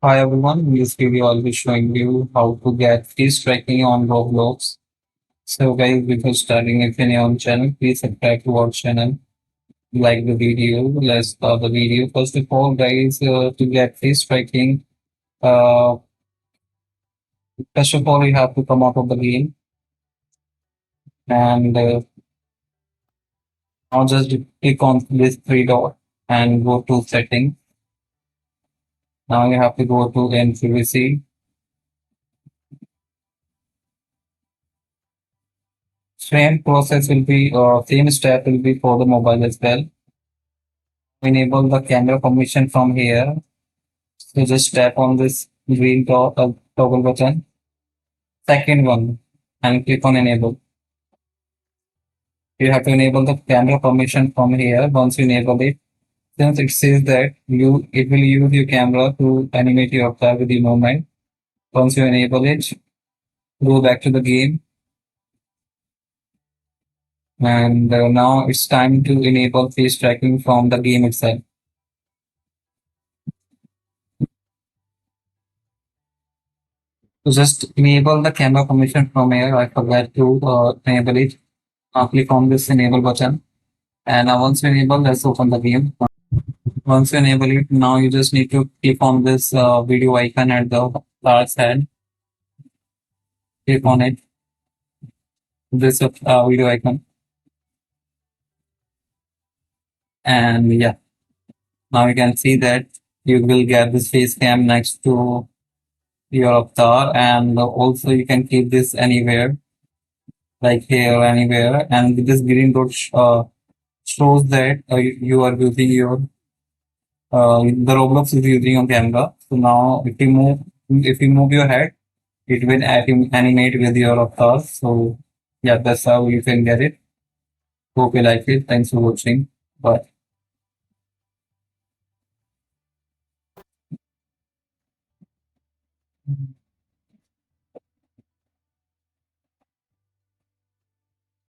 Hi everyone, in this video I'll be showing you how to get face tracking on Roblox. So guys, before starting, if you're new on channel, please subscribe to our channel, like the video, let's start the video. First of all guys, to get face tracking, uh, first of all you have to come out of the game and now just click on this three dot and go to setting. Now you have to go to NPVC. Same process will be, same step will be for the mobile as well. Enable the camera permission from here. So just tap on this green toggle button, second one, and click on enable. You have to enable the camera permission from here. Once you enable it, since it says that it will use your camera to animate your avatar with the movement. Once you enable it, go back to the game, and now it's time to enable face tracking from the game itself. So just enable the camera permission from here. I forgot to enable it. Click on this enable button. And once you enable, let's open the game. Once you enable it, now you just need to click on this video icon at the far side. Click on it, this video icon. And yeah, now you can see that you will get this face cam next to your avatar. And also you can keep this anywhere, like here or anywhere. And with this green dot shows that you are using your the Roblox is using your camera. So now if you move your head, it will animate with your avatar. So yeah, that's how you can get it. Hope you like it. Thanks for watching. Bye.